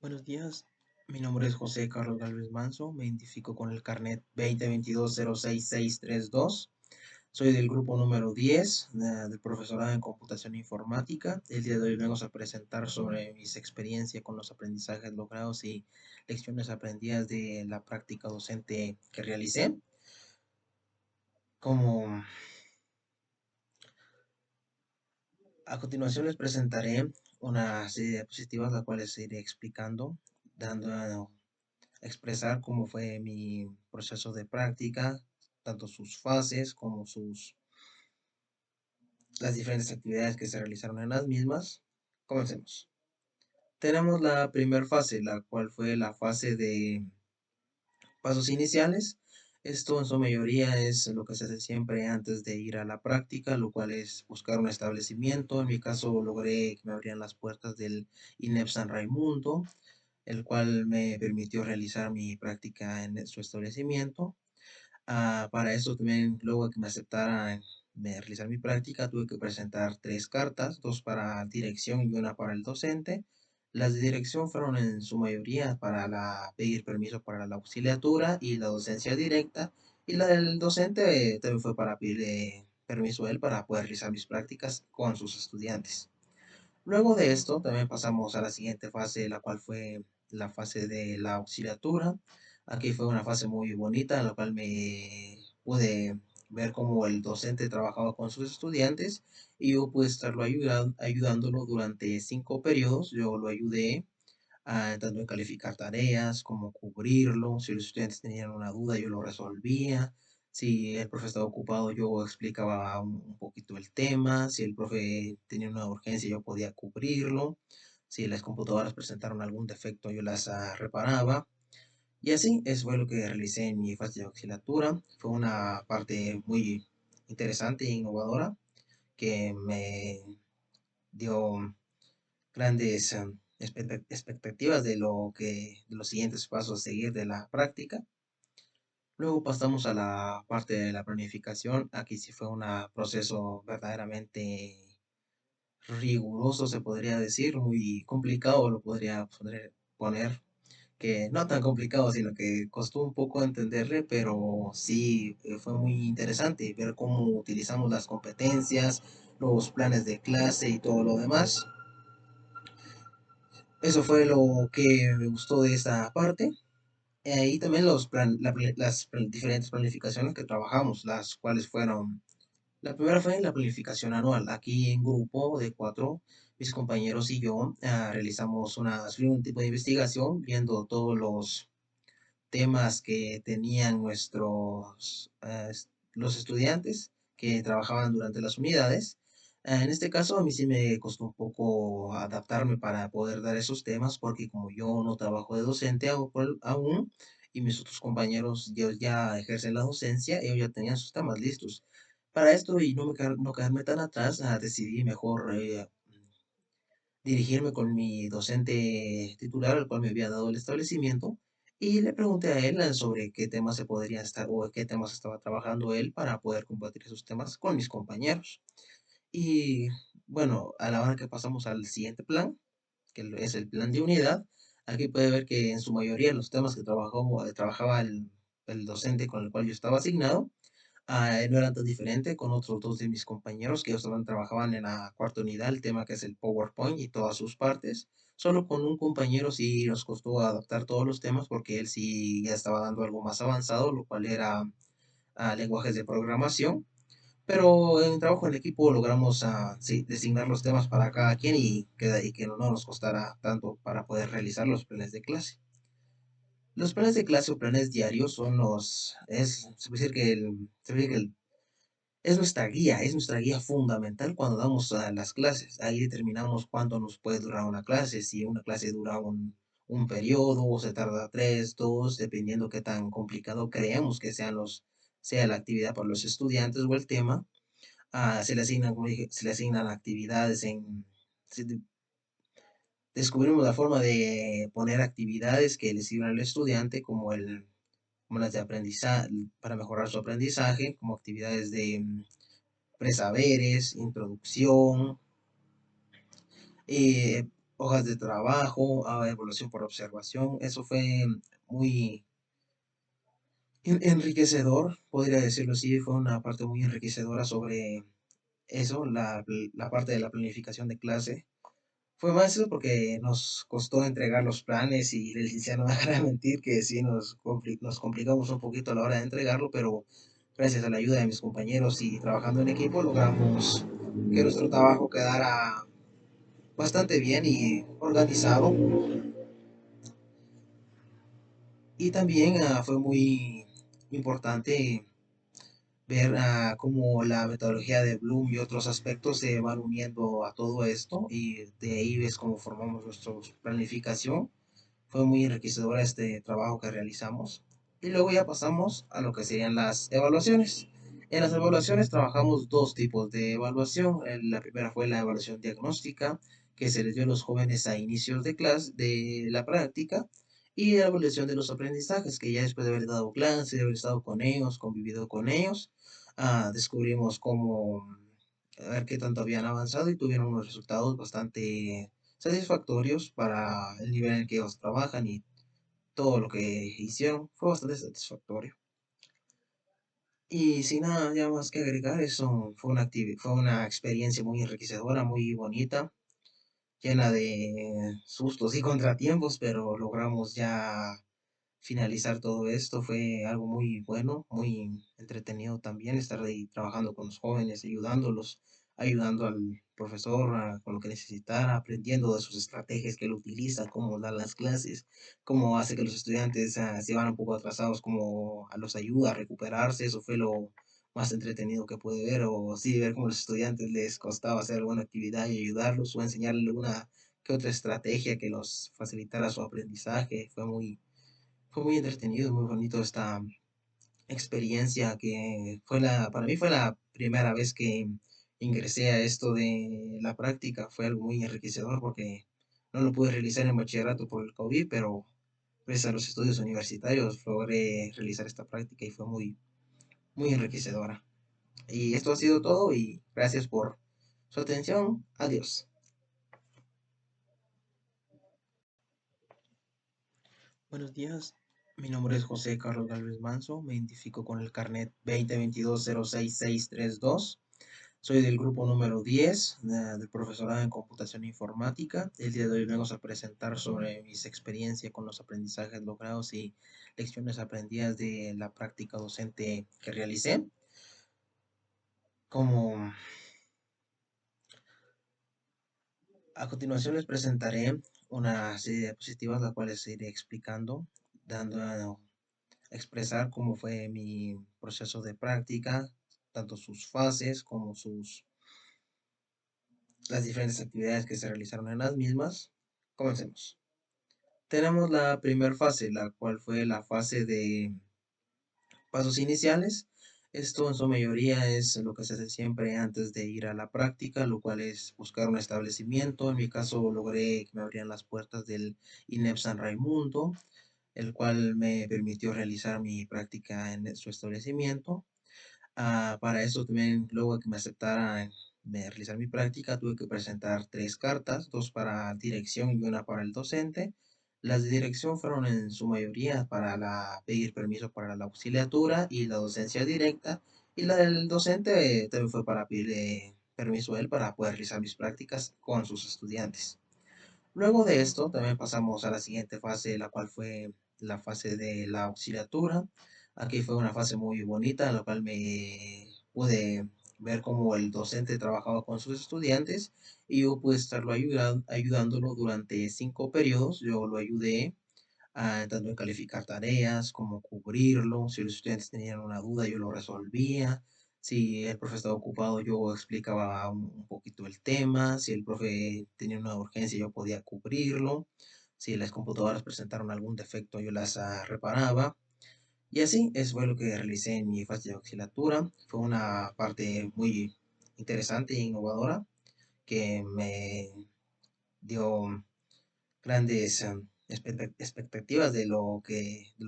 Buenos días, mi nombre es José Carlos Galvez Manso, me identifico con el carnet 2022-06-632. Soy del grupo número 10 del profesorado en computación e informática. El día de hoy vengo a presentar sobre mis experiencias con los aprendizajes logrados y lecciones aprendidas de la práctica docente que realicé. Como a continuación les presentaré una serie de diapositivas, las cuales iré explicando, dando a expresar cómo fue mi proceso de práctica, tanto sus fases como las diferentes actividades que se realizaron en las mismas. Comencemos. Tenemos la primera fase, la cual fue la fase de pasos iniciales. Esto en su mayoría es lo que se hace siempre antes de ir a la práctica, lo cual es buscar un establecimiento. En mi caso logré que me abrieran las puertas del INEP San Raimundo, el cual me permitió realizar mi práctica en su establecimiento. Para eso también, luego de que me aceptaran realizar mi práctica, tuve que presentar tres cartas, dos para dirección y una para el docente. Las de dirección fueron en su mayoría para pedir permiso para la auxiliatura y la docencia directa, y la del docente también fue para pedir permiso a él para poder realizar mis prácticas con sus estudiantes. Luego de esto, también pasamos a la siguiente fase, la cual fue la fase de la auxiliatura. Aquí fue una fase muy bonita, en la cual me pude ver cómo el docente trabajaba con sus estudiantes y yo pude estarlo ayudándolo durante 5 periodos. Yo lo ayudé tanto en calificar tareas, como cubrirlo. Si los estudiantes tenían una duda, yo lo resolvía. Si el profe estaba ocupado, yo explicaba un poquito el tema. Si el profe tenía una urgencia, yo podía cubrirlo. Si las computadoras presentaron algún defecto, yo las reparaba. Y así, eso fue lo que realicé en mi fase de auxiliatura. Fue una parte muy interesante e innovadora que me dio grandes expectativas de los siguientes pasos a seguir de la práctica. Luego pasamos a la parte de la planificación. Aquí sí fue un proceso verdaderamente riguroso, se podría decir, muy complicado, lo podría poner, que no tan complicado, sino que costó un poco entenderle, pero sí fue muy interesante ver cómo utilizamos las competencias, los planes de clase y todo lo demás. Eso fue lo que me gustó de esta parte. Y también diferentes planificaciones que trabajamos, las cuales fueron, la primera fue la planificación anual. Aquí en grupo de 4, mis compañeros y yo realizamos un tipo de investigación viendo todos los temas que tenían los estudiantes que trabajaban durante las unidades. En este caso, a mí sí me costó un poco adaptarme para poder dar esos temas, porque como yo no trabajo de docente aún, y mis otros compañeros ellos ya ejercen la docencia, ellos ya tenían sus temas listos. Para esto, y no quedarme tan atrás, decidí mejor dirigirme con mi docente titular, al cual me había dado el establecimiento, y le pregunté a él sobre qué temas se podría estar o qué temas estaba trabajando él para poder compartir esos temas con mis compañeros. Y bueno, a la hora que pasamos al siguiente plan, que es el plan de unidad, aquí puede ver que en su mayoría los temas que trabajaba el docente con el cual yo estaba asignado, no era tan diferente con otros dos de mis compañeros que ellos también trabajaban en la cuarta unidad, el tema que es el PowerPoint y todas sus partes. Solo con un compañero sí nos costó adaptar todos los temas porque él sí ya estaba dando algo más avanzado, lo cual era lenguajes de programación. Pero en trabajo en equipo logramos sí, designar los temas para cada quien y que no nos costara tanto para poder realizar los planes de clase. Los planes de clase o planes diarios son se puede decir que es nuestra guía fundamental cuando damos las clases. Ahí determinamos cuánto nos puede durar una clase, si una clase dura un periodo o se tarda 3, 2, dependiendo qué tan complicado creemos que sea la actividad para los estudiantes o el tema. Se le asignan, como dije, se le asignan actividades descubrimos la forma de poner actividades que le sirvan al estudiante, como las de aprendizaje, para mejorar su aprendizaje, como actividades de presaberes, introducción, eh, hojas de trabajo, evaluación por observación. Eso fue muy enriquecedor, podría decirlo así. Fue una parte muy enriquecedora sobre eso, la parte de la planificación de clase. Fue más eso porque nos costó entregar los planes y el licenciado no me dejará mentir que sí nos complicamos un poquito a la hora de entregarlo, pero gracias a la ayuda de mis compañeros y trabajando en equipo logramos que nuestro trabajo quedara bastante bien y organizado. Y también fue muy importante ver cómo la metodología de Bloom y otros aspectos se van uniendo a todo esto y de ahí es como formamos nuestra planificación. Fue muy enriquecedor este trabajo que realizamos. Y luego ya pasamos a lo que serían las evaluaciones. En las evaluaciones trabajamos dos tipos de evaluación. La primera fue la evaluación diagnóstica, que se les dio a los jóvenes a inicios de clase de la práctica, y la evaluación de los aprendizajes, que ya después de haber dado clase, de haber estado con ellos, convivido con ellos, descubrimos cómo, a ver qué tanto habían avanzado y tuvieron unos resultados bastante satisfactorios para el nivel en el que ellos trabajan y todo lo que hicieron fue bastante satisfactorio. Y sin nada ya más que agregar, eso fue fue una experiencia muy enriquecedora, muy bonita, llena de sustos y contratiempos, pero logramos ya finalizar todo esto. Fue algo muy bueno, muy entretenido también estar ahí trabajando con los jóvenes, ayudándolos, ayudando al profesor con lo que necesitara, aprendiendo de sus estrategias que él utiliza, cómo da las clases, cómo hace que los estudiantes se van un poco atrasados, cómo los ayuda a recuperarse. Eso fue lo más entretenido que pude ver, o sí, ver cómo a los estudiantes les costaba hacer alguna actividad y ayudarlos o enseñarles una que otra estrategia que los facilitara su aprendizaje. Fue muy entretenido, muy bonito esta experiencia que para mí fue la primera vez que ingresé a esto de la práctica. Fue algo muy enriquecedor porque no lo pude realizar en bachillerato por el COVID, pero gracias a los estudios universitarios logré realizar esta práctica y fue muy enriquecedora. Y esto ha sido todo y gracias por su atención. Adiós. Buenos días, mi nombre es José Carlos Galvez Manso, me identifico con el carnet 2022-066632. Soy del grupo número 10 del profesorado en computación e informática. El día de hoy vengo a presentar sobre mis experiencias con los aprendizajes logrados y lecciones aprendidas de la práctica docente que realicé. Como a continuación les presentaré una serie de diapositivas, las cuales iré explicando, dando a expresar cómo fue mi proceso de práctica, tanto sus fases como las diferentes actividades que se realizaron en las mismas. Comencemos. Tenemos la primera fase, la cual fue la fase de pasos iniciales. Esto en su mayoría es lo que se hace siempre antes de ir a la práctica, lo cual es buscar un establecimiento. En mi caso logré que me abrieran las puertas del INEP San Raimundo, el cual me permitió realizar mi práctica en su establecimiento. Para eso también, luego de que me aceptaran realizar mi práctica, tuve que presentar tres cartas, dos para dirección y una para el docente. Las de dirección fueron en su mayoría para pedir permiso para la auxiliatura y la docencia directa, y la del docente también fue para pedir permiso a él para poder realizar mis prácticas con sus estudiantes. Luego de esto, también pasamos a la siguiente fase, la cual fue la fase de la auxiliatura. Aquí fue una fase muy bonita, en la cual me pude ver cómo el docente trabajaba con sus estudiantes y yo pude estarlo ayudándolo durante 5 periodos. Yo lo ayudé tanto en calificar tareas como cubrirlo. Si los estudiantes tenían una duda, yo lo resolvía. Si el profe estaba ocupado, yo explicaba un poquito el tema. Si el profe tenía una urgencia, yo podía cubrirlo. Si las computadoras presentaron algún defecto, yo las reparaba. Y así, eso fue lo que realicé en mi fase de auxiliatura. Fue una parte muy interesante e innovadora que me dio grandes expectativas de los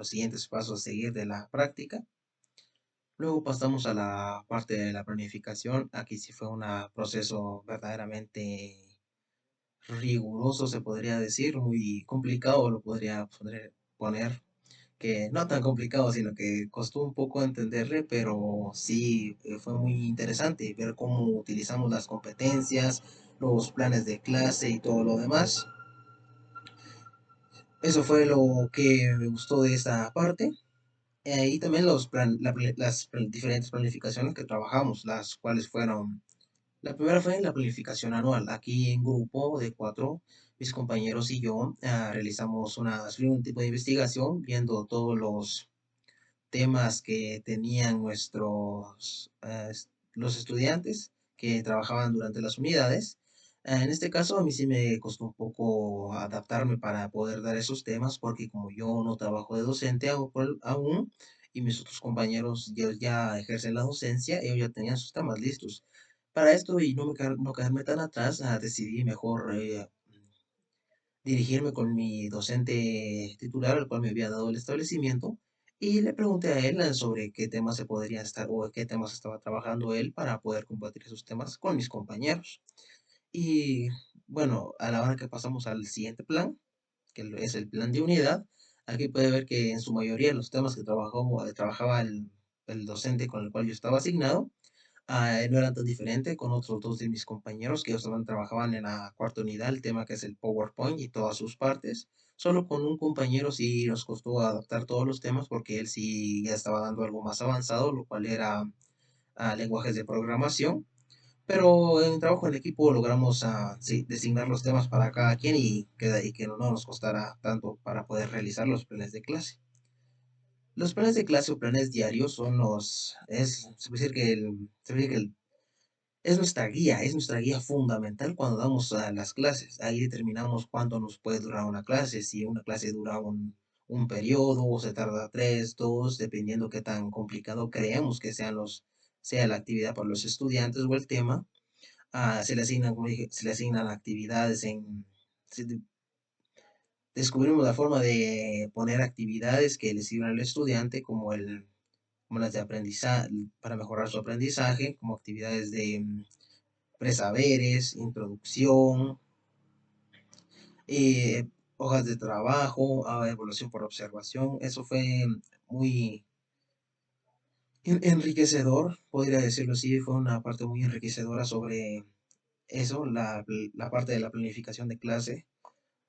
siguientes pasos a seguir de la práctica. Luego pasamos a la parte de la planificación. Aquí sí fue un proceso verdaderamente riguroso, se podría decir, muy complicado, lo podría poner, que no tan complicado, sino que costó un poco entenderle, pero sí fue muy interesante ver cómo utilizamos las competencias, los planes de clase y todo lo demás. Eso fue lo que me gustó de esta parte. Y también diferentes planificaciones que trabajamos, las cuales fueron, la primera fue la planificación anual. Aquí en grupo de cuatro, mis compañeros y yo realizamos un tipo de investigación viendo todos los temas que tenían los estudiantes que trabajaban durante las unidades. En este caso, a mí sí me costó un poco adaptarme para poder dar esos temas, porque como yo no trabajo de docente aún, y mis otros compañeros ya ejercen la docencia, ellos ya tenían sus temas listos. Para esto, y no quedarme tan atrás, decidí mejor dirigirme con mi docente titular, al cual me había dado el establecimiento, y le pregunté a él sobre qué temas se podría estar o qué temas estaba trabajando él para poder compartir esos temas con mis compañeros. Y bueno, a la hora que pasamos al siguiente plan, es el plan de unidad, aquí puede ver que en su mayoría los temas que trabajaba el docente con el cual yo estaba asignado, no era tan diferente con otros dos de mis compañeros que ellos también trabajaban en la cuarta unidad, el tema que es el PowerPoint y todas sus partes. Solo con un compañero sí nos costó adaptar todos los temas porque él sí ya estaba dando algo más avanzado, lo cual era lenguajes de programación. Pero en trabajo en equipo logramos sí, designar los temas para cada quien y que no nos costara tanto para poder realizar los planes de clase. Los planes de clase o planes diarios son se puede decir que es nuestra guía fundamental cuando damos a las clases. Ahí determinamos cuánto nos puede durar una clase, si una clase dura un periodo o se tarda tres, dos, dependiendo qué tan complicado creemos que sea la actividad para los estudiantes o el tema. Se le asignan, como dije, se le asignan actividades descubrimos la forma de poner actividades que le sirvan al estudiante, como las de aprendizaje, para mejorar su aprendizaje, como actividades de presaberes, introducción, eh, hojas de trabajo, evaluación por observación. Eso fue muy enriquecedor, podría decirlo así, fue una parte muy enriquecedora sobre eso, la parte de la planificación de clase.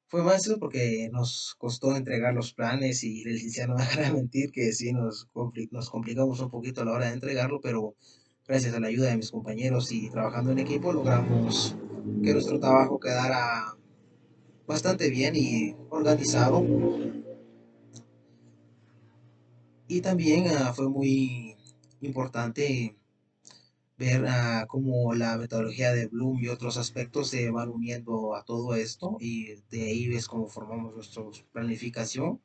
Fue más eso porque nos costó entregar los planes y el licenciado no me dejará mentir que sí nos complicamos un poquito a la hora de entregarlo, pero gracias a la ayuda de mis compañeros y trabajando en equipo logramos que nuestro trabajo quedara bastante bien y organizado. Y también fue muy importante ver cómo la metodología de Bloom y otros aspectos se van uniendo a todo esto y de ahí ves cómo formamos nuestra planificación.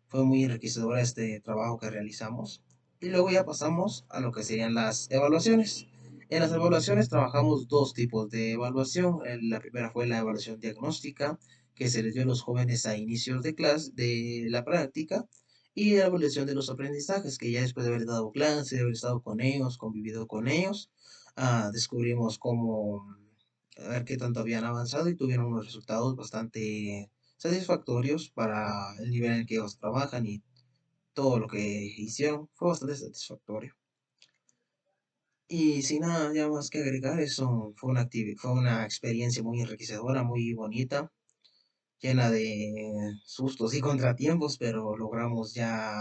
Fue muy enriquecedor este trabajo que realizamos. Y luego ya pasamos a lo que serían las evaluaciones. En las evaluaciones trabajamos dos tipos de evaluación. La primera fue la evaluación diagnóstica, que se les dio a los jóvenes a inicios de clase de la práctica, y la evaluación de los aprendizajes, que ya después de haber dado clase, de haber estado con ellos, convivido con ellos, descubrimos cómo, a ver qué tanto habían avanzado y tuvieron unos resultados bastante satisfactorios para el nivel en el que ellos trabajan y todo lo que hicieron fue bastante satisfactorio. Y sin nada ya más que agregar, eso fue una experiencia muy enriquecedora, muy bonita, llena de sustos y contratiempos, pero logramos ya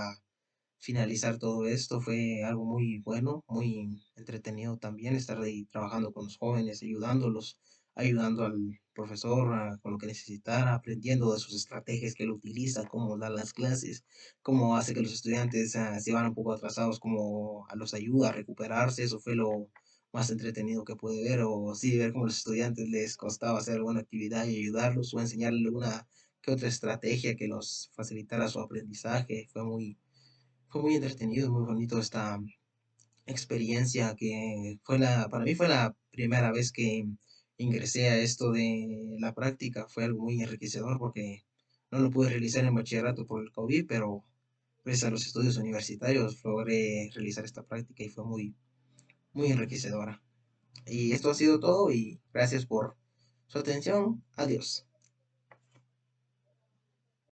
finalizar todo esto. Fue algo muy bueno, muy entretenido también estar ahí trabajando con los jóvenes, ayudándolos, ayudando al profesor con lo que necesitara, aprendiendo de sus estrategias que él utiliza, cómo da las clases, cómo hace que los estudiantes se van un poco atrasados, cómo los ayuda a recuperarse. Eso fue lo más entretenido que pude ver, o sí, ver cómo a los estudiantes les costaba hacer alguna actividad y ayudarlos, o enseñarles una que otra estrategia que los facilitara su aprendizaje. Fue muy entretenido, muy bonito esta experiencia que para mí fue la primera vez que ingresé a esto de la práctica. Fue algo muy enriquecedor porque no lo pude realizar en bachillerato por el COVID, pero gracias a los estudios universitarios logré realizar esta práctica y fue muy enriquecedora. Y esto ha sido todo y gracias por su atención. Adiós.